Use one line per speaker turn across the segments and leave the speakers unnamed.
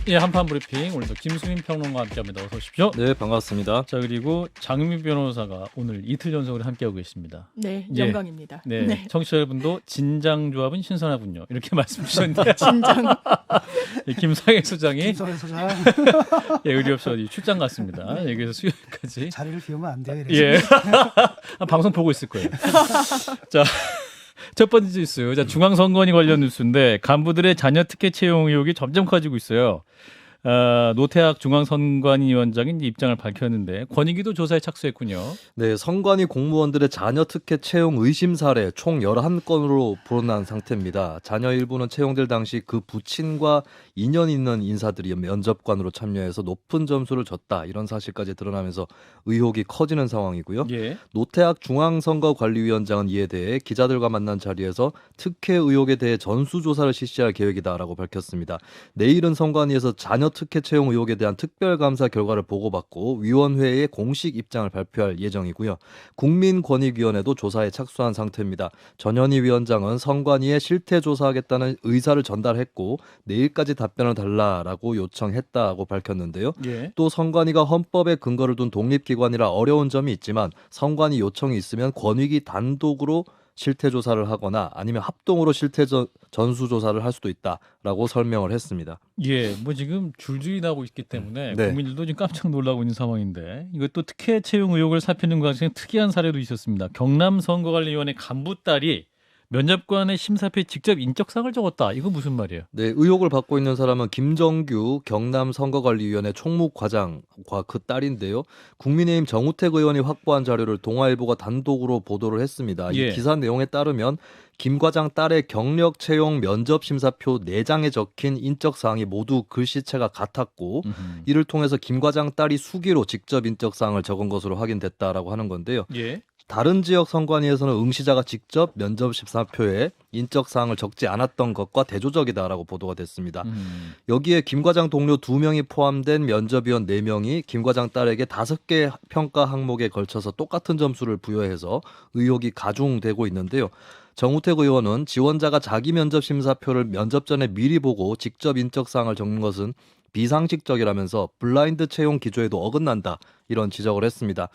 예, 한판 브리핑 오늘도 김수민 평론가와 함께합니다. 어서 오십시오.
네, 반갑습니다.
자, 그리고 장미 변호사가 오늘 이틀 연속으로 함께하고 계십니다.
네,
예.
영광입니다.
네, 청취자 여러분도 진장 조합은 신선하군요. 이렇게 말씀 주셨는데
진장.
예, 김상혁 소장이
김성현 소장
예, 의리 없이 어디 출장 갔습니다. 예, 그래서 수요일까지
자리를 비우면 안 돼요. 이래서.
예, 방송 보고 있을 거예요. 자. 첫 번째 뉴스, 자, 중앙선관위 관련 뉴스인데 간부들의 자녀 특혜 채용 의혹이 점점 커지고 있어요. 노태학 중앙선관위 위원장이 입장을 밝혔는데 권익위도 조사에 착수했군요.
네, 선관위 공무원들의 자녀 특혜 채용 의심 사례 총 11건으로 불어난 상태입니다. 자녀 일부는 채용될 당시 그 부친과 인연 있는 인사들이 면접관으로 참여해서 높은 점수를 줬다. 이런 사실까지 드러나면서 의혹이 커지는 상황이고요.
예.
노태학 중앙선거관리위원장은 이에 대해 기자들과 만난 자리에서 특혜 의혹에 대해 전수조사를 실시할 계획이다라고 밝혔습니다. 내일은 선관위에서 자녀 특혜 채용 의혹에 대한 특별감사 결과를 보고받고 위원회에 공식 입장을 발표할 예정이고요. 국민권익위원회도 조사에 착수한 상태입니다. 전현희 위원장은 선관위에 실태 조사하겠다는 의사를 전달했고 내일까지 답변을 달라라고 요청했다고 밝혔는데요.
예.
또 선관위가 헌법에 근거를 둔 독립기관이라 어려운 점이 있지만 선관위 요청이 있으면 권익위 단독으로 실태조사를 하거나 아니면 합동으로 전수조사를 할 수도 있다라고 설명을 했습니다.
예, 뭐 지금 줄줄이 나오고 있기 때문에
네.
국민들도 지금 깜짝 놀라고 있는 상황인데 이것도 특혜 채용 의혹을 살피는 과정에 특이한 사례도 있었습니다. 경남선거관리위원회 간부 딸이 면접관의 심사표에 직접 인적사항을 적었다. 이거 무슨 말이에요?
네, 의혹을 받고 있는 사람은 김정규 경남선거관리위원회 총무과장과 그 딸인데요. 국민의힘 정우택 의원이 확보한 자료를 동아일보가 단독으로 보도를 했습니다.
예.
이 기사 내용에 따르면 김 과장 딸의 경력 채용 면접 심사표 4장에 적힌 인적사항이 모두 글씨체가 같았고 이를 통해서 김 과장 딸이 수기로 직접 인적사항을 적은 것으로 확인됐다라고 하는 건데요.
예.
다른 지역 선관위에서는 응시자가 직접 면접 심사표에 인적사항을 적지 않았던 것과 대조적이다라고 보도가 됐습니다. 여기에 김 과장 동료 2명이 포함된 면접위원 4명이 김 과장 딸에게 5개 평가 항목에 걸쳐서 똑같은 점수를 부여해서 의혹이 가중되고 있는데요. 정우택 의원은 지원자가 자기 면접 심사표를 면접 전에 미리 보고 직접 인적사항을 적는 것은 비상식적이라면서 블라인드 채용 기조에도 어긋난다 이런 지적을 했습니다.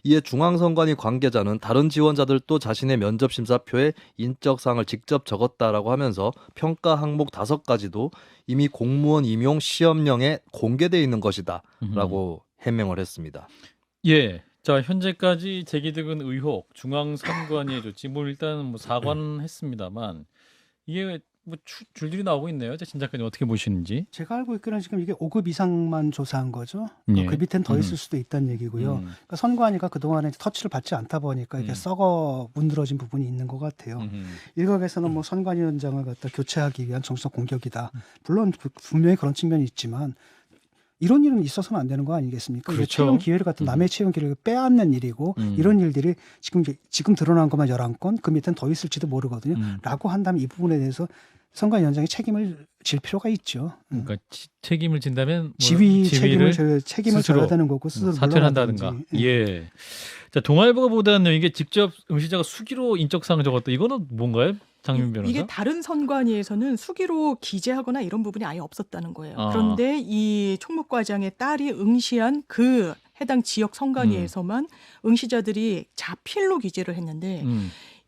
이에 중앙선관위 관계자는 다른 지원자들도 자신의 면접 심사표에 인적사항을 직접 적었다라고 하면서 평가 항목 5가지도 이미 공무원 임용 시험령에 공개돼 있는 것이다라고 해명을 했습니다.
예. 자, 현재까지 제기된 의혹 중앙선관위에 줬지 뭐 일단은 뭐 사과는 했습니다만 이게 뭐 줄줄이 나오고 있네요. 진 작가님 어떻게 보시는지?
제가 알고 있기로는 지금 이게 5급 이상만 조사한 거죠.
예.
그 밑엔 더 있을 수도 있다는 얘기고요. 그러니까 선관위가 그동안에 터치를 받지 않다 보니까 이게 썩어 문드러진 부분이 있는 것 같아요. 일각에서는 뭐 선관위원장을 갖다 교체하기 위한 정치적 공격이다. 물론 분명히 그런 측면이 있지만 이런 일은 있어서는 안 되는 거 아니겠습니까?
그렇죠.
이게 채용 기회를 갖다 남의 채용 기회를 빼앗는 일이고 이런 일들이 지금 드러난 것만 11건 그 밑엔 더 있을지도 모르거든요. 라고 한다면 이 부분에 대해서 선관위원장이 책임을 질 필요가 있죠.
그러니까 책임을 진다면 뭐
지휘
지휘를
책임을
스스로
져야 되는 거고 스스로
사퇴를 한다든가.
물러나든지.
예. 자, 동아일보가 보다는 이게 직접 응시자가 수기로 인적사항을 적었다. 이거는 뭔가요? 장민 변호사?
이게 다른 선관위에서는 수기로 기재하거나 이런 부분이 아예 없었다는 거예요.
아.
그런데 이 총무과장의 딸이 응시한 그 해당 지역 선관위에서만 응시자들이 자필로 기재를 했는데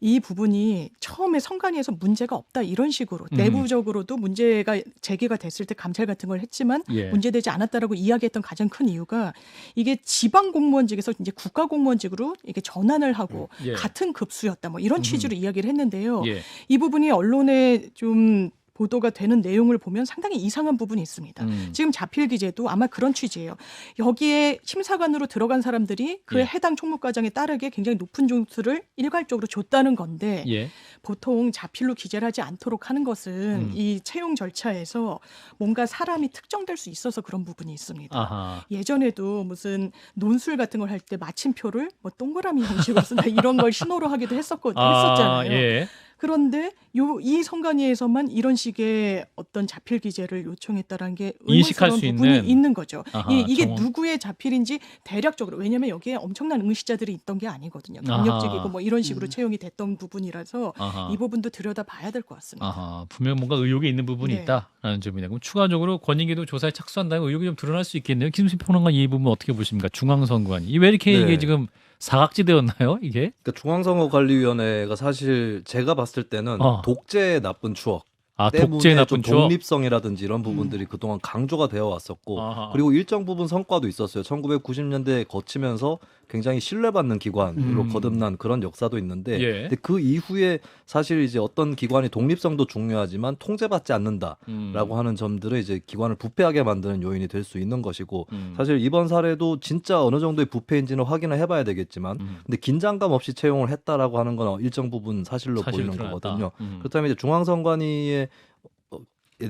이 부분이 처음에 선관위에서 문제가 없다 이런 식으로 내부적으로도 문제가 제기가 됐을 때 감찰 같은 걸 했지만
예.
문제되지 않았다라고 이야기했던 가장 큰 이유가 이게 지방 공무원직에서 이제 국가 공무원직으로 이게 전환을 하고
예.
같은 급수였다 뭐 이런 취지로 이야기를 했는데요.
예.
이 부분이 언론에 좀 보도가 되는 내용을 보면 상당히 이상한 부분이 있습니다. 지금 자필 기재도 아마 그런 취지예요. 여기에 심사관으로 들어간 사람들이 그
예.
해당 총무과장에 따르게 굉장히 높은 점수를 일괄적으로 줬다는 건데
예.
보통 자필로 기재를 하지 않도록 하는 것은 이 채용 절차에서 뭔가 사람이 특정될 수 있어서 그런 부분이 있습니다.
아하.
예전에도 무슨 논술 같은 걸 할 때 마침표를 뭐 동그라미 형식으로 쓴다 이런 걸 신호로 하기도 했었잖아요.
예.
그런데 이 선관위에서만 이런 식의 어떤 자필 기재를 요청했다라는 게
인식할
의문스러운
수
부분이
있는.
있는 거죠.
아하,
이게
정원.
누구의 자필인지 대략적으로 왜냐하면 여기에 엄청난 응시자들이 있던 게 아니거든요. 경력직이고 뭐 이런 식으로 채용이 됐던 부분이라서
아하.
이 부분도 들여다 봐야 될 것 같습니다.
아하, 분명 뭔가 의혹이 있는 부분이
네.
있다라는 점이네요. 그럼 추가적으로 권익위도 조사에 착수한다면 의혹이 좀 드러날 수 있겠네요. 김수희 평론가 이 부분 어떻게 보십니까? 중앙선관위. 왜 이렇게
네.
이게 지금 사각지대였나요? 이게?
그러니까 중앙선거관리위원회가 사실 제가 봤을 때는 독재의 나쁜 추억 때문에
독재 나쁜
좀
추억.
독립성이라든지 이런 부분들이 그동안 강조가 되어 왔었고
아하.
그리고 일정 부분 성과도 있었어요. 1990년대에 거치면서 굉장히 신뢰받는 기관으로 거듭난 그런 역사도 있는데
예.
근데 그 이후에 사실 이제 어떤 기관이 독립성도 중요하지만 통제받지 않는다라고 하는 점들은 이제 기관을 부패하게 만드는 요인이 될 수 있는 것이고 사실 이번 사례도 진짜 어느 정도의 부패인지는 확인을 해봐야 되겠지만 근데 긴장감 없이 채용을 했다라고 하는 건 일정 부분 사실로
사실이
보이는
드러났다.
거거든요. 그렇다면 이제 중앙선관위에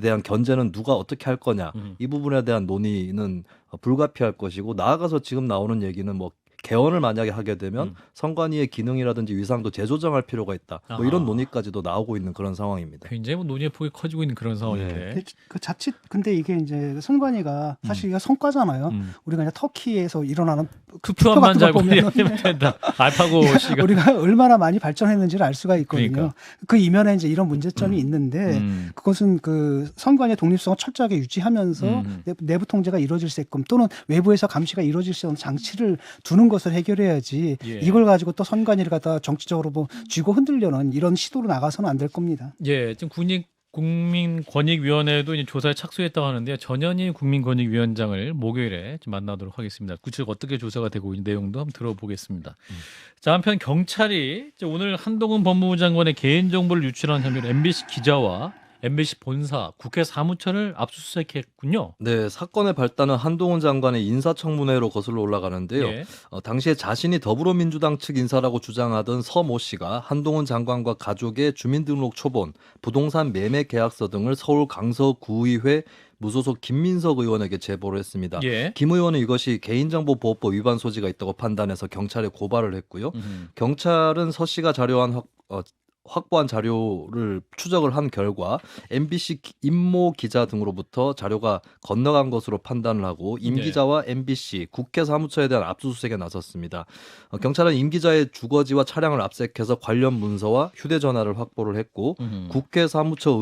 대한 견제는 누가 어떻게 할 거냐 이 부분에 대한 논의는 불가피할 것이고 나아가서 지금 나오는 얘기는 뭐 개헌을 만약에 하게 되면 선관위의 기능이라든지 위상도 재조정할 필요가 있다. 뭐 이런
아하.
논의까지도 나오고 있는 그런 상황입니다.
굉장히 뭐 논의의 폭이 커지고 있는 그런 상황인데.
그 자칫 근데 이게 이제 선관위가 사실 이게 성과잖아요. 우리가 이제 터키에서 일어나는
투표함만
같은
잘
걸 보면은
보면 된다. 알파고 씨가.
우리가 얼마나 많이 발전했는지를 알 수가 있거든요.
그러니까.
그 이면에 이제 이런 문제점이 있는데 그것은 그 선관위의 독립성을 철저하게 유지하면서 내부 통제가 이루어질 수 있게끔 또는 외부에서 감시가 이루어질 수 있는 장치를 두는 것을 해결해야지
예.
이걸 가지고 또 선관위를 갖다 정치적으로 뭐 쥐고 흔들려는 이런 시도로 나가서는 안 될 겁니다.
예, 지금 국민권익위원회도 이제 조사에 착수했다고 하는데요. 전현희 국민권익위원장을 목요일에 좀 만나도록 하겠습니다. 구체적으로 어떻게 조사가 되고 있는 내용도 한번 들어보겠습니다. 자, 한편 경찰이 이제 오늘 한동훈 법무부 장관의 개인정보를 유출한 혐의로 MBC 기자와 MBC 본사, 국회 사무처를 압수수색했군요.
네, 사건의 발단은 한동훈 장관의 인사청문회로 거슬러 올라가는데요.
예.
당시에 자신이 더불어민주당 측 인사라고 주장하던 서모 씨가 한동훈 장관과 가족의 주민등록 초본, 부동산 매매 계약서 등을 서울 강서구의회 무소속 김민석 의원에게 제보를 했습니다.
예.
김 의원은 이것이 개인정보보호법 위반 소지가 있다고 판단해서 경찰에 고발을 했고요. 경찰은 서 씨가 확보한 자료를 추적을 한 결과 MBC 임모 기자 등으로부터 자료가 건너간 것으로 판단을 하고 임
네.
기자와 MBC 국회 사무처에 대한 압수수색에 나섰습니다. 경찰은 임 기자의 주거지와 차량을 압색해서 관련 문서와 휴대전화를 확보를 했고 국회 사무처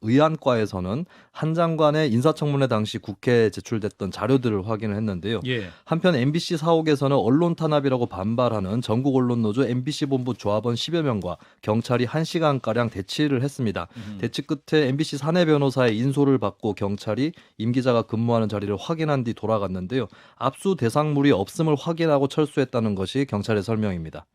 의안과에서는 한 장관의 인사청문회 당시 국회에 제출됐던 자료들을 확인을 했는데요.
예.
한편 MBC 사옥에서는 언론 탄압이라고 반발하는 전국 언론노조 MBC 본부 조합원 10여 명과 경찰이 1시간가량 대치를 했습니다. 대치 끝에 MBC 사내 변호사의 인솔을 받고 경찰이 임 기자가 근무하는 자리를 확인한 뒤 돌아갔는데요. 압수 대상물이 없음을 확인하고 철수했다는 것이 경찰의 설명입니다.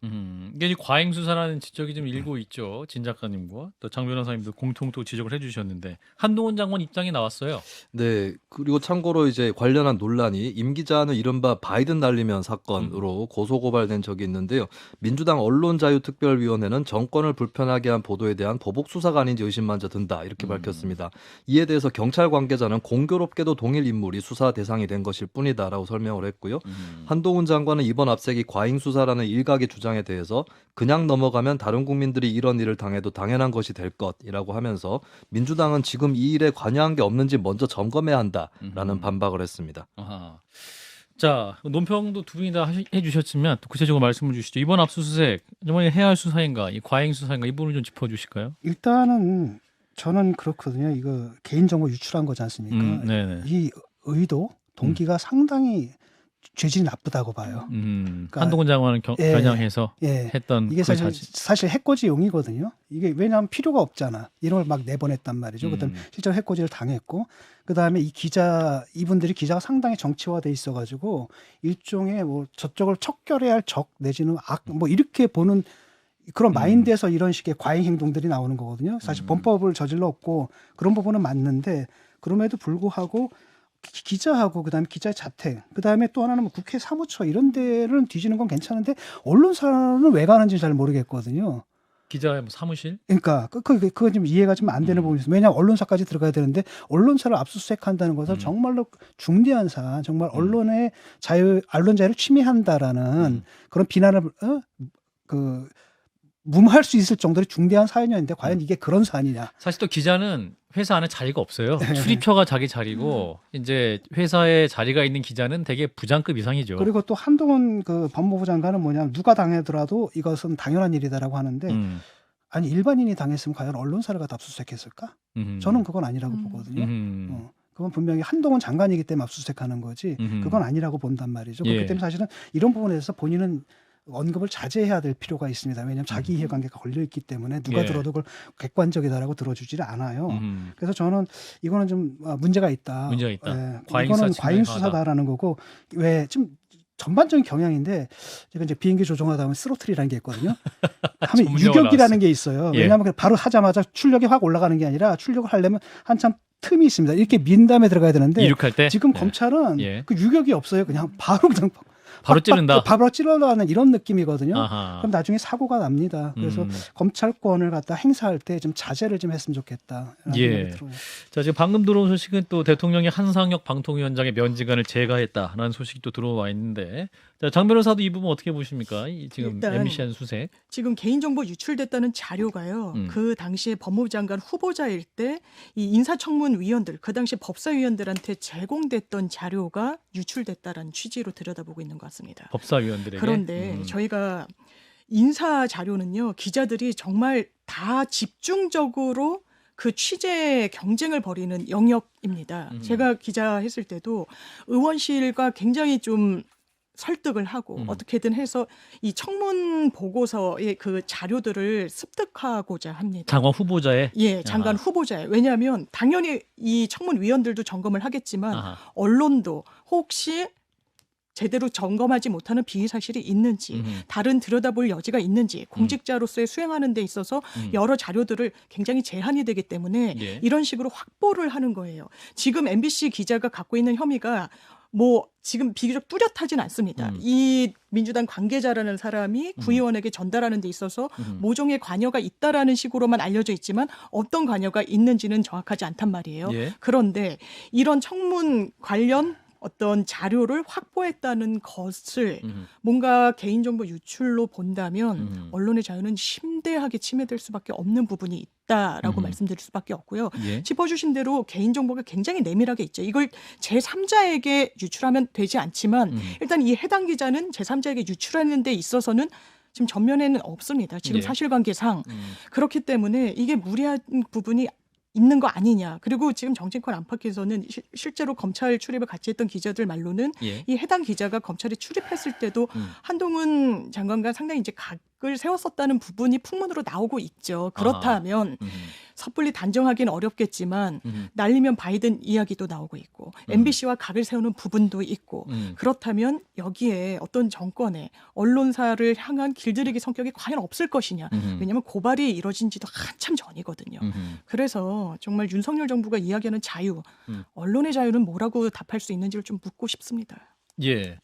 이게 이제 과잉 수사라는 지적이 좀 일고 있죠. 진 작가님과 또 장 변호사님도 공통 또 지적을 해주셨는데 한동훈 장관 입장이 나왔어요.
네, 그리고 참고로 이제 관련한 논란이 임 기자는 이른바 바이든 날리면 사건으로 고소고발된 적이 있는데요. 민주당 언론자유특별위원회는 정권을 불편하게 한 보도에 대한 보복 수사가 아닌지 의심만저 든다 이렇게 밝혔습니다. 이에 대해서 경찰 관계자는 공교롭게도 동일 인물이 수사 대상이 된 것일 뿐이다라고 설명을 했고요. 한동훈 장관은 이번 압색이 과잉 수사라는 일각의 주장에 대해서 그냥 넘어가면 다른 국민들이 이런 일을 당해도 당연한 것이 될 것이라고 하면서 민주당은 지금 이 일에 관여한 게 없는지 먼저 점검해야 한다라는 반박을 했습니다.
아하. 자, 논평도 두 분이 다 해주셨지만 또 구체적으로 말씀을 주시죠. 이번 압수수색 정말 해야 할 수사인가, 이 과잉 수사인가 이 부분을 좀 짚어주실까요?
일단은 저는 그렇거든요. 이거 개인정보 유출한 거지 않습니까?
네네.
이 의도, 동기가 상당히 죄질이 나쁘다고 봐요.
한동훈 장관을
예,
겨냥해서
예.
했던
이게
그
사실 해코지용이거든요. 이게 왜냐하면 필요가 없잖아. 이런 걸 막 내보냈단 말이죠. 그다음 실제로 해코지를 당했고, 그다음에 이분들이 기자가 상당히 정치화돼 있어가지고 일종의 뭐 저쪽을 척결해야 할 적 내지는 악 뭐 이렇게 보는 그런 마인드에서 이런 식의 과잉 행동들이 나오는 거거든요. 사실 범법을 저질렀고 그런 부분은 맞는데 그럼에도 불구하고 기자하고 그다음에 기자의 자택, 그다음에 또 하나는 뭐 국회 사무처 이런 데를 뒤지는 건 괜찮은데 언론사는 왜 가는지 잘 모르겠거든요.
기자의 뭐 사무실?
그러니까 그거 좀 이해가 좀 안 되는 부분이 있어요. 왜냐하면 언론사까지 들어가야 되는데 언론사를 압수수색한다는 것은 정말로 중대한 사안, 정말 언론의 언론 자유를 침해한다라는 그런 비난을 무마할 수 있을 정도로 중대한 사안이었는데 과연 이게 그런 사안이냐?
사실 또 기자는 회사 안에 자리가 없어요.
네.
출입처가 자기 자리고 이제 회사에 자리가 있는 기자는 되게 부장급 이상이죠.
그리고 또 한동훈 그 법무부 장관은 뭐냐면 누가 당하더라도 이것은 당연한 일이다라고 하는데 아니 일반인이 당했으면 과연 언론사를 갖다 압수수색했을까? 저는 그건 아니라고 보거든요. 그건 분명히 한동훈 장관이기 때문에 압수수색하는 거지 그건 아니라고 본단 말이죠.
예.
그렇기 때문에 사실은 이런 부분에 대해서 본인은 언급을 자제해야 될 필요가 있습니다. 왜냐하면 자기 이해관계가 걸려있기 때문에 누가
예.
들어도 그걸 객관적이다라고 들어주지를 않아요. 그래서 저는 이거는 좀 문제가 있다.
문제가 있다.
예,
과잉
이거는
수사
과잉
측면이
수사다라는 거고 왜 좀 전반적인 경향인데 제가 이제 비행기 조종하다 보면 스로틀이라는 게 있거든요. 하면
전문 용어
유격이라는 게 있어요.
예.
왜냐하면 바로 하자마자 출력이 확 올라가는 게 아니라 출력을 하려면 한참 틈이 있습니다. 이렇게 민 다음에 들어가야 되는데
이륙할 때
지금
네.
검찰은
예.
그 유격이 없어요. 그냥 바로
바로 찌른다.
바로 찔러나가는 이런 느낌이거든요.
아하.
그럼 나중에 사고가 납니다. 그래서 검찰권을 갖다 행사할 때 좀 자제를 좀 했으면 좋겠다.
예. 자, 지금 방금 들어온 소식은 또 대통령이 한상혁 방통위원장의 면직안을 제거했다라는 소식이 또 들어와 있는데, 자, 장 변호사도 이 부분 어떻게 보십니까? 지금
일단
MBC 한 수색.
지금 개인정보 유출됐다는 자료가요.
음.
그 당시에 법무부 장관 후보자일 때 이 인사청문위원들, 그 당시 법사위원들한테 제공됐던 자료가 유출됐다라는 취지로 들여다보고 있는 것 같습니다.
법사위원들에게.
그런데 저희가 인사 자료는요, 기자들이 정말 다 집중적으로 그 취재 경쟁을 벌이는 영역입니다. 제가 기자 했을 때도 의원실과 굉장히 좀 설득을 하고 어떻게든 해서 이 청문 보고서의 그 자료들을 습득하고자 합니다.
장관 후보자의.
예, 장관 후보자에. 왜냐하면 당연히 이 청문위원들도 점검을 하겠지만
아하.
언론도 혹시 제대로 점검하지 못하는 비위 사실이 있는지 다른 들여다볼 여지가 있는지 공직자로서의 수행하는 데 있어서 여러 자료들을 굉장히 제한이 되기 때문에
예.
이런 식으로 확보를 하는 거예요. 지금 MBC 기자가 갖고 있는 혐의가 뭐 지금 비교적 뚜렷하진 않습니다. 이 민주당 관계자라는 사람이 구의원에게 전달하는 데 있어서 모종의 관여가 있다라는 식으로만 알려져 있지만 어떤 관여가 있는지는 정확하지 않단 말이에요.
예.
그런데 이런 청문 관련 어떤 자료를 확보했다는 것을 뭔가 개인정보 유출로 본다면 언론의 자유는 심대하게 침해될 수밖에 없는 부분이 있다라고 말씀드릴 수밖에 없고요.
예.
짚어주신 대로 개인정보가 굉장히 내밀하게 있죠. 이걸 제3자에게 유출하면 되지 않지만 일단 이 해당 기자는 제3자에게 유출하는 데 있어서는 지금 전면에는 없습니다. 지금
예.
사실관계상. 그렇기 때문에 이게 무리한 부분이 있는 거 아니냐. 그리고 지금 정치권 안팎에서는 실제로 검찰 출입을 같이 했던 기자들 말로는
예.
이 해당 기자가 검찰에 출입했을 때도 한동훈 장관과 상당히 이제 각을 세웠었다는 부분이 풍문으로 나오고 있죠. 그렇다면 섣불리 단정하기는 어렵겠지만 날리면 바이든 이야기도 나오고 있고 MBC와 각을 세우는 부분도 있고 그렇다면 여기에 어떤 정권의 언론사를 향한 길들이기 성격이 과연 없을 것이냐. 왜냐하면 고발이 이뤄진 지도 한참 전이거든요. 그래서 정말 윤석열 정부가 이야기하는 자유, 언론의 자유는 뭐라고 답할 수 있는지를 좀 묻고 싶습니다.
예.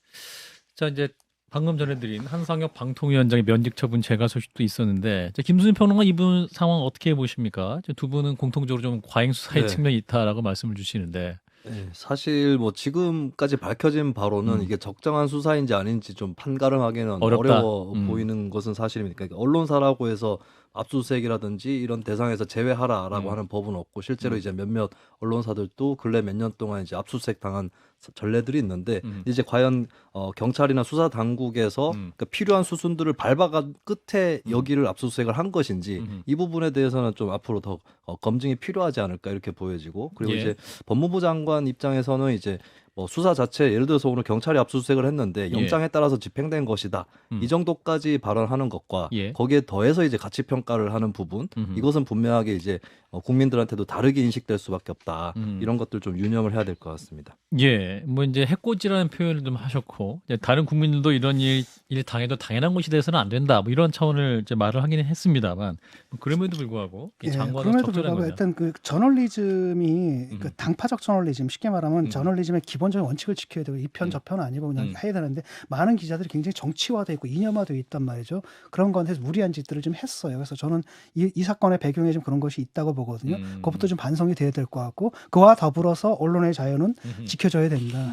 자, 이제 방금 전해드린 한상혁 방통위원장의 면직 처분 제가 소식도 있었는데, 자, 김수진 평론가 이분 상황 어떻게 보십니까? 두 분은 공통적으로 좀 과잉 수사의
네.
측면이 있다라고 말씀을 주시는데.
네, 사실 뭐 지금까지 밝혀진 바로는 이게 적정한 수사인지 아닌지 좀 판가름하기는
어렵다.
어려워 보이는 것은 사실입니다. 그러니까 언론사라고 해서 압수수색이라든지 이런 대상에서 제외하라라고 하는 법은 없고 실제로 이제 몇몇 언론사들도 근래 몇 년 동안 이제 압수수색 당한 전례들이 있는데 이제 과연 경찰이나 수사 당국에서 그러니까 필요한 수순들을 밟아간 끝에 여기를 압수수색을 한 것인지 이 부분에 대해서는 좀 앞으로 더 검증이 필요하지 않을까 이렇게 보여지고 그리고
예.
이제 법무부 장관 입장에서는 이제 뭐 수사 자체 예를 들어서 오늘 경찰이 압수수색을 했는데 영장에 따라서 집행된 것이다. 이 정도까지 발언하는 것과
예.
거기에 더해서 이제 가치 평가를 하는 부분 이것은 분명하게 이제 국민들한테도 다르게 인식될 수밖에 없다. 이런 것들 좀 유념을 해야 될 것 같습니다.
예, 뭐 이제 해코지라는 표현을 좀 하셨고, 이제 다른 국민들도 이런 일 당해도 당연한 것이 돼서는 안 된다. 뭐 이런 차원을 이제 말을 하기는 했습니다만, 그럼에도 불구하고 이
예,
장관은
그럼에도
적절한
불구하고
거냐?
일단 그 저널리즘이 그 당파적 저널리즘 쉽게 말하면 저널리즘의 기본적인 원칙을 지켜야 되고 이 편 저 편 아니고 그냥 해야 되는데 많은 기자들이 굉장히 정치화돼 있고 이념화돼 있단 말이죠. 그런 건데 무리한 짓들을 좀 했어요. 그래서 저는 이 사건의 배경에 좀 그런 것이 있다고 보거든요. 그것부터 좀 반성이 돼야 될 것 같고 그와 더불어서 언론의 자유는 지켜져야 된다.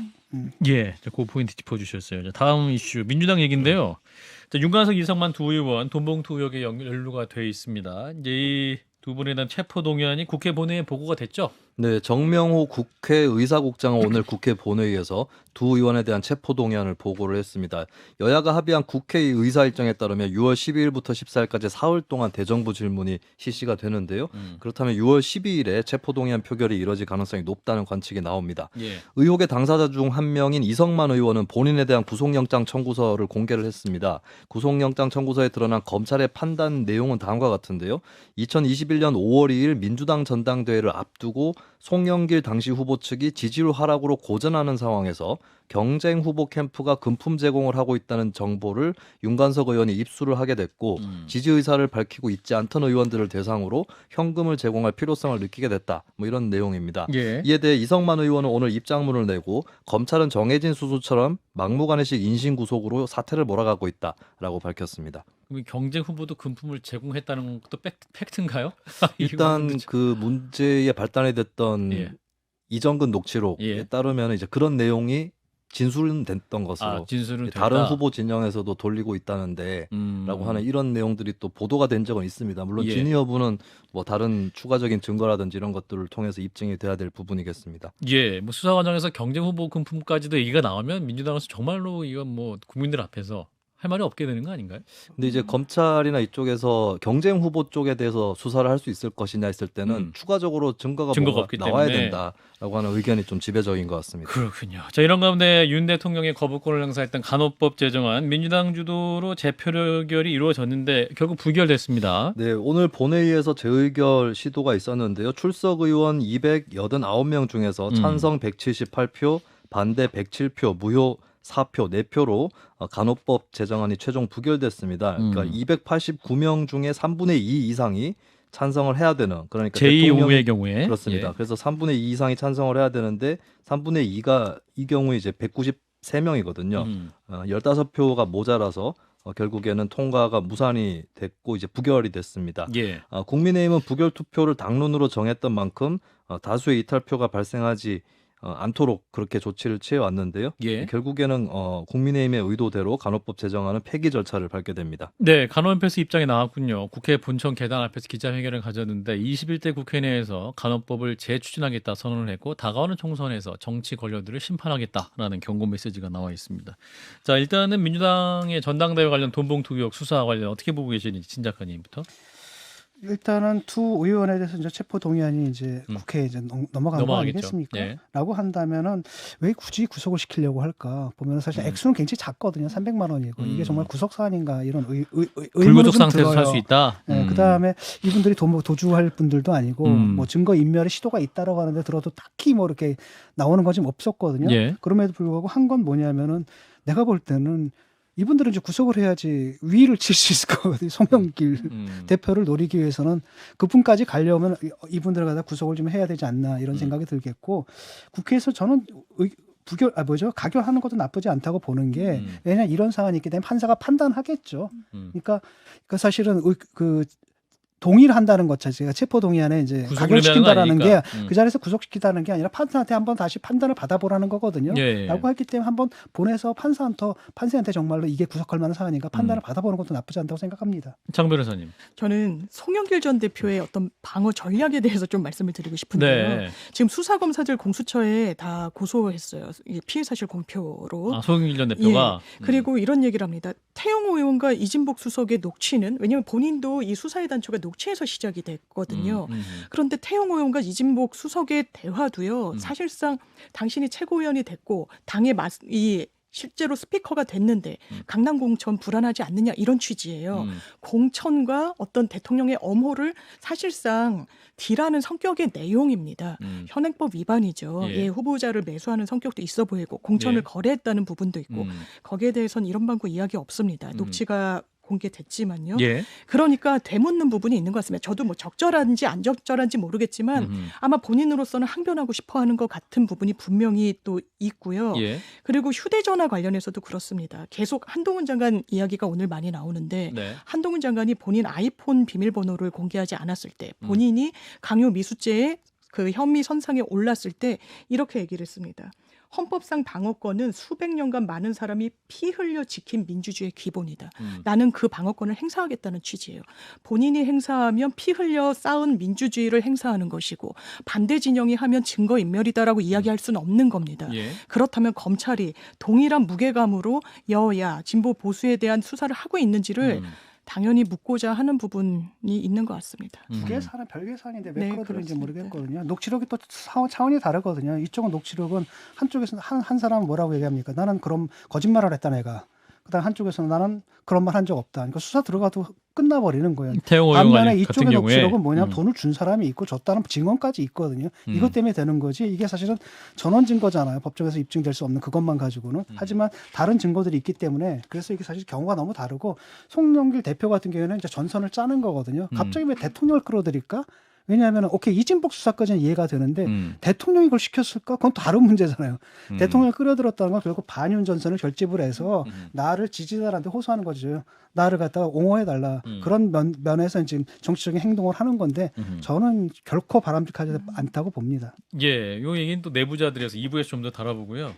예, 자, 그 포인트 짚어주셨어요. 자, 다음 이슈 민주당 얘기인데요. 자, 윤관석, 이성만 두 의원 돈봉투 의혹에 연루가 돼 있습니다. 이제 이 두 분에 대한 체포 동의안이 국회 본회의에 보고가 됐죠.
네, 정명호 국회의사국장은 오늘 국회 본회의에서 두 의원에 대한 체포동의안을 보고를 했습니다. 여야가 합의한 국회의 의사 일정에 따르면 6월 12일부터 14일까지 사흘 동안 대정부 질문이 실시가 되는데요. 그렇다면 6월 12일에 체포동의안 표결이 이뤄질 가능성이 높다는 관측이 나옵니다.
예.
의혹의 당사자 중 한 명인 이성만 의원은 본인에 대한 구속영장 청구서를 공개를 했습니다. 구속영장 청구서에 드러난 검찰의 판단 내용은 다음과 같은데요. 2021년 5월 2일 민주당 전당대회를 앞두고 송영길 당시 후보 측이 지지율 하락으로 고전하는 상황에서 경쟁 후보 캠프가 금품 제공을 하고 있다는 정보를 윤관석 의원이 입수를 하게 됐고 지지 의사를 밝히고 있지 않던 의원들을 대상으로 현금을 제공할 필요성을 느끼게 됐다. 뭐 이런 내용입니다.
예.
이에 대해 이성만 의원은 오늘 입장문을 내고 검찰은 정해진 수수처럼 막무가내식 인신구속으로 사태를 몰아가고 있다라고 밝혔습니다.
그럼 경쟁 후보도 금품을 제공했다는 것도 팩트인가요?
일단 그 문제의 발단이 됐던
예.
이정근 녹취록에
예.
따르면 이제 그런 내용이 진술은 됐던 것으로
진술은
다른
됐다.
후보 진영에서도 돌리고 있다는데 라고 하는 이런 내용들이 또 보도가 된 적은 있습니다. 물론
예.
진위 여부는 뭐 다른 추가적인 증거라든지 이런 것들을 통해서 입증이 돼야 될 부분이겠습니다.
예, 뭐 수사 과정에서 경쟁 후보 금품까지도 얘기가 나오면 민주당에서 정말로 이건 뭐 국민들 앞에서 할 말이 없게 되는 거 아닌가요?
근데 이제 검찰이나 이쪽에서 경쟁 후보 쪽에 대해서 수사를 할 수 있을 것이냐 했을 때는 추가적으로 증거가 뭐가
없기
나와야
때문에.
된다라고 하는 의견이 좀 지배적인 것 같습니다.
그렇군요. 자, 이런 가운데 윤 대통령의 거부권을 행사했던 간호법 제정안 민주당 주도로 재표결이 이루어졌는데 결국 부결됐습니다.
네, 오늘 본회의에서 재의결 시도가 있었는데요. 출석 의원 289명 중에서 찬성 178표, 반대 107표, 무효 4표, 4표로 간호법 제정안이 최종 부결됐습니다. 그러니까 289명 중에 3분의 2 이상이 찬성을 해야 되는, 그러니까
제2의의 경우에
그렇습니다.
예.
그래서 3분의 2 이상이 찬성을 해야 되는데 3분의 2가 이 경우에 이제 193명이거든요. 15표가 모자라서 결국에는 통과가 무산이 됐고 이제 부결이 됐습니다.
예.
국민의힘은 부결 투표를 당론으로 정했던 만큼 다수의 이탈표가 발생하지 않도록 그렇게 조치를 취해왔는데요.
예.
결국에는 국민의힘의 의도대로 간호법 제정안은 폐기 절차를 밟게 됩니다.
네, 간호연패스 입장이 나왔군요. 국회 본청 계단 앞에서 기자회견을 가졌는데 21대 국회 내에서 간호법을 재추진하겠다 선언을 했고 다가오는 총선에서 정치 권력들을 심판하겠다라는 경고 메시지가 나와 있습니다. 자, 일단은 민주당의 전당대회 관련 돈봉투 의혹 수사 관련 어떻게 보고 계시는지 진 작가님부터.
일단은 두 의원에 대해서 이제 체포 동의안이 이제 국회에 이제 넘어간 거
넘어가겠죠.
아니겠습니까?
예.
라고 한다면은 왜 굳이 구속을 시키려고 할까? 보면 사실 액수는 굉장히 작거든요. 300만 원이고 이게 정말 구속 사안인가 이런 의문이
불구속
좀
상태에서
들어요.
살 수 있다.
네, 그다음에 이분들이 도주할 분들도 아니고 뭐 증거 인멸의 시도가 있다라고 하는데 들어도 딱히 뭐 이렇게 나오는 건 좀 없었거든요.
예.
그럼에도 불구하고 한 건 뭐냐면은 내가 볼 때는 이분들은 이제 구속을 해야지 위를 칠 수 있을 거거든요. 송영길 대표를 노리기 위해서는 그분까지 가려면 이분들을 갖다 구속을 좀 해야 되지 않나 이런 생각이 들겠고 국회에서 저는 가결하는 것도 나쁘지 않다고 보는 게 왜냐 이런 사안이 있기 때문에 판사가 판단하겠죠. 그러니까 사실은 동의를 한다는 것 자체가 체포 동의안에 이제 가결시킨다라는 게 그 자리에서 구속시키다는 게 아니라 판사한테 한번 다시 판단을 받아보라는 거거든요.
예.
라고 했기 때문에 한번 보내서 판사한테 정말로 이게 구속할 만한 사안인가 판단을 받아보는 것도 나쁘지 않다고 생각합니다.
장 변호사님.
저는 송영길 전 대표의 어떤 방어 전략에 대해서 좀 말씀을 드리고 싶은데요.
네.
지금 수사검사들 공수처에 다 고소했어요. 이 피해 사실 공표로.
송영길 전 대표가.
예. 그리고 이런 얘기를 합니다. 태영호 의원과 이진복 수석의 녹취는 왜냐하면 본인도 이 수사의 단초가 녹취에서 시작이 됐거든요. 그런데 태영호 의원과 이진복 수석의 대화도요. 사실상 당신이 최고위원이 됐고 당의 실제로 스피커가 됐는데 강남 공천 불안하지 않느냐 이런 취지예요. 공천과 어떤 대통령의 엄호를 사실상 딜하는 성격의 내용입니다. 현행법 위반이죠.
예.
후보자를 매수하는 성격도 있어 보이고 공천을
예.
거래했다는 부분도 있고 거기에 대해서는 이런 방구 이야기 없습니다. 녹취가 공개됐지만요.
예.
그러니까 되묻는 부분이 있는 것 같습니다. 저도 뭐 적절한지 안 적절한지 모르겠지만 아마 본인으로서는 항변하고 싶어하는 것 같은 부분이 분명히 또 있고요.
예.
그리고 휴대전화 관련해서도 그렇습니다. 계속 한동훈 장관 이야기가 오늘 많이 나오는데
네.
한동훈 장관이 본인 아이폰 비밀번호를 공개하지 않았을 때 본인이 강요 미수죄의 그 혐의 선상에 올랐을 때 이렇게 얘기를 했습니다. 헌법상 방어권은 수백 년간 많은 사람이 피 흘려 지킨 민주주의의 기본이다. 나는 그 방어권을 행사하겠다는 취지예요. 본인이 행사하면 피 흘려 쌓은 민주주의를 행사하는 것이고 반대 진영이 하면 증거인멸이다라고 이야기할 수는 없는 겁니다.
예.
그렇다면 검찰이 동일한 무게감으로 여야, 진보, 보수에 대한 수사를 하고 있는지를 당연히 묻고자 하는 부분이 있는 것 같습니다.
두개 사안 별개 사안인데 왜
네,
끌어들인지
그렇습니다.
모르겠거든요. 녹취록이 또 차원이 다르거든요. 이쪽은 녹취록은 한쪽에서는 한 사람은 뭐라고 얘기합니까? 나는 그럼 거짓말을 했다 내가. 그다음 한쪽에서는 나는 그런 말 한 적 없다. 그러니까 수사 들어가도 끝나버리는 거예요.
태용
반면에
의원 같은
이쪽의
경우에
녹취록은 뭐냐면 돈을 준 사람이 있고 줬다는 증언까지 있거든요. 이것 때문에 되는 거지. 이게 사실은 전원 증거잖아요. 법정에서 입증될 수 없는 그것만 가지고는. 하지만 다른 증거들이 있기 때문에 그래서 이게 사실 경우가 너무 다르고 송영길 대표 같은 경우에는 이제 전선을 짜는 거거든요. 갑자기 왜 대통령을 끌어들일까? 왜냐하면 오케이 이진복 수사까지는 이해가 되는데 대통령이 그걸 시켰을까? 그건 다른 문제잖아요. 대통령을 끌어들였다는 건 결국 반윤 전선을 결집을 해서 나를 지지자들한테 호소하는 거죠. 나를 갖다가 옹호해달라. 그런 면에서 지금 정치적인 행동을 하는 건데 저는 결코 바람직하지 않다고 봅니다.
예, 요 얘기는 또 내부자들에서 2부에서 좀 더 다뤄보고요.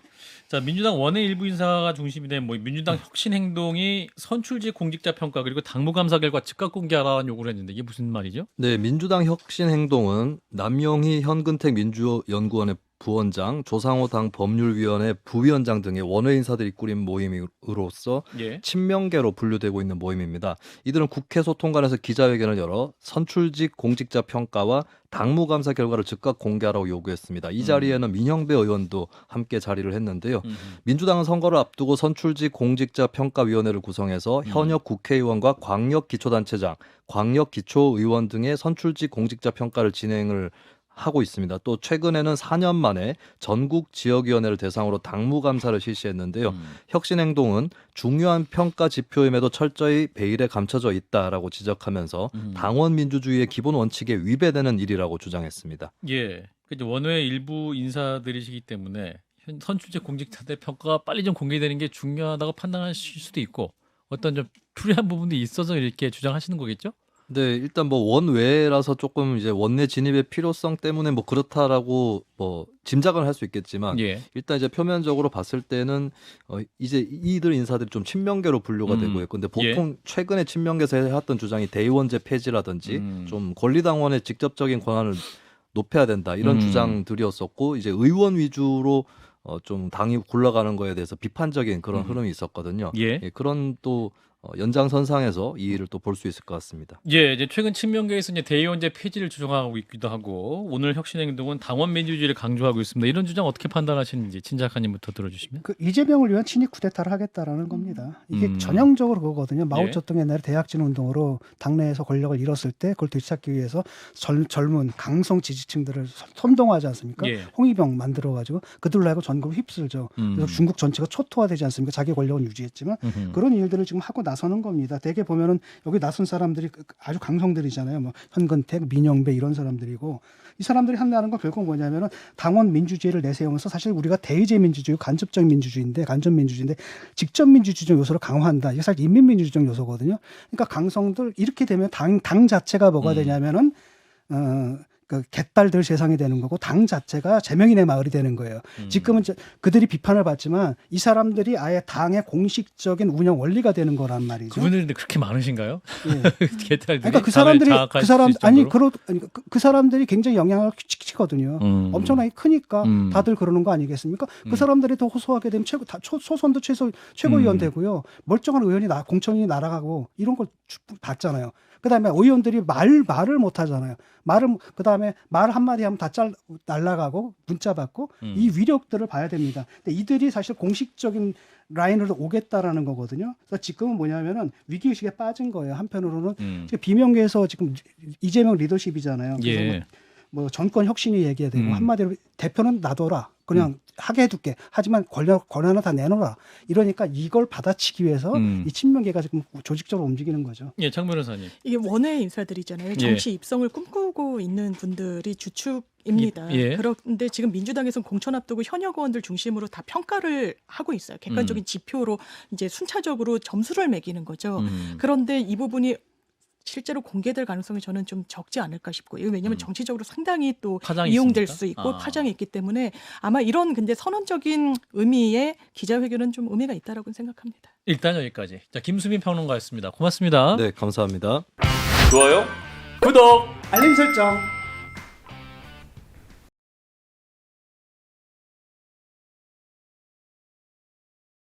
자, 민주당 원외 일부 인사가 중심이 된 민주당 혁신 행동이 선출직 공직자 평가 그리고 당무감사 결과 즉각 공개하라는 요구를 했는데 이게 무슨 말이죠?
네, 민주당 혁신 행동은 남영희 현근택 민주연구원의 부원장, 조상호 당 법률위원회 부위원장 등의 원외 인사들이 꾸린 모임으로서
예.
친명계로 분류되고 있는 모임입니다. 이들은 국회 소통관에서 기자회견을 열어 선출직 공직자 평가와 당무감사 결과를 즉각 공개하라고 요구했습니다. 이 자리에는 민형배 의원도 함께 자리를 했는데요. 민주당은 선거를 앞두고 선출직 공직자 평가위원회를 구성해서 현역 국회의원과 광역기초단체장, 광역기초의원 등의 선출직 공직자 평가를 진행을 하고 있습니다. 또 최근에는 4년 만에 전국 지역위원회를 대상으로 당무감사를 실시했는데요. 혁신행동은 중요한 평가 지표임에도 철저히 베일에 감춰져 있다라고 지적하면서 당원 민주주의의 기본 원칙에 위배되는 일이라고 주장했습니다.
예. 그 원외 일부 인사들이시기 때문에 선출직 공직자들 평가가 빨리 좀 공개되는 게 중요하다고 판단하실 수도 있고 어떤 좀 불리한 부분도 있어서 이렇게 주장하시는 거겠죠?
네, 일단 뭐 원외라서 조금 이제 원내 진입의 필요성 때문에 뭐 그렇다라고 뭐 짐작은 할 수 있겠지만
예.
일단 이제 표면적으로 봤을 때는 이제 이들 인사들이 좀 친명계로 분류가 되고 있고 근데 보통 최근에 친명계에서 해왔던 주장이 대의원제 폐지라든지 좀 권리당원의 직접적인 권한을 높여야 된다 이런 주장들이었었고 이제 의원 위주로 좀 당이 굴러가는 거에 대해서 비판적인 그런 흐름이 있었거든요.
예.
예, 그런 또 연장선상에서 이 일을 또 볼 수 있을 것 같습니다.
예, 이제 최근 친명계에서 이제 대의원제 폐지를 주장하고 있기도 하고 오늘 혁신행동은 당원 민주주의를 강조하고 있습니다. 이런 주장 어떻게 판단하시는지 친 작가님부터 들어주시면.
그 이재명을 위한 친일 쿠데타를 하겠다라는 겁니다. 이게 전형적으로 그거거든요. 마오쩌둥 옛날에 대약진 운동으로 당내에서 권력을 잃었을 때 그걸 되찾기 위해서 젊은 강성 지지층들을 선동하지 않습니까?
예.
홍위병 만들어가지고 그들로 하여금 전국을 휩쓸죠. 그래서 중국 전체가 초토화되지 않습니까? 자기 권력은 유지했지만 그런 일들을 지금 하고 나서는 겁니다. 대개 보면은 여기 나선 사람들이 아주 강성들이잖아요. 뭐 현근택, 민영배 이런 사람들이고 이 사람들이 한다는 건 결국 뭐냐면은 당원 민주주의를 내세우면서 사실 우리가 대의제 민주주의, 간접적 민주주의인데 간접 민주주의인데 직접 민주주의적 요소를 강화한다. 이게 사실 인민민주주의적 요소거든요. 그러니까 강성들 이렇게 되면 당 자체가 뭐가 되냐면은 그 개딸들 세상이 되는 거고 당 자체가 제명인의 마을이 되는 거예요. 지금은 그들이 비판을 받지만 이 사람들이 아예 당의 공식적인 운영 원리가 되는 거란 말이죠.
그분들인데 그렇게 많으신가요?
예.
개딸들이
그러니까 그 사람들이 그 사람들이 굉장히 영향을 끼치거든요. 엄청나게 크니까 다들 그러는 거 아니겠습니까? 그 사람들이 더 호소하게 되면 소선도 최고위원 되고요. 멀쩡한 의원이 공천이 날아가고 이런 걸 봤잖아요. 그다음에 의원들이 말을 못 하잖아요. 그다음에 말 한마디 하면 다 날아가고 문자 받고 이 위력들을 봐야 됩니다. 근데 이들이 사실 공식적인 라인으로 오겠다라는 거거든요. 그래서 지금은 뭐냐면은 위기의식에 빠진 거예요. 한편으로는 지금 비명계에서 지금 이재명 리더십이잖아요. 그래서
예.
뭐 정권 혁신이 얘기해야 되고 한마디로 대표는 놔둬라. 그냥 하게 해둘게. 하지만 권한을 다 내놓으라. 이러니까 이걸 받아치기 위해서 이 친명계가 지금 조직적으로 움직이는 거죠.
예, 장 변호사님.
이게 원외 인사들이잖아요. 정치 입성을 꿈꾸고 있는 분들이 주축입니다.
예.
그런데 지금 민주당에서는 공천 앞두고 현역 의원들 중심으로 다 평가를 하고 있어요. 객관적인 지표로 이제 순차적으로 점수를 매기는 거죠. 그런데 이 부분이 실제로 공개될 가능성이 저는 좀 적지 않을까 싶고 이거 왜냐하면 정치적으로 상당히 또
파장이
이용될
있습니까?
수 있고 파장이 있기 때문에 아마 이런 근데 선언적인 의미의 기자회견은 좀 의미가 있다라고 생각합니다.
일단 여기까지. 자, 김수민 평론가였습니다. 고맙습니다.
네, 감사합니다.
좋아요, 구독.
알림 설정.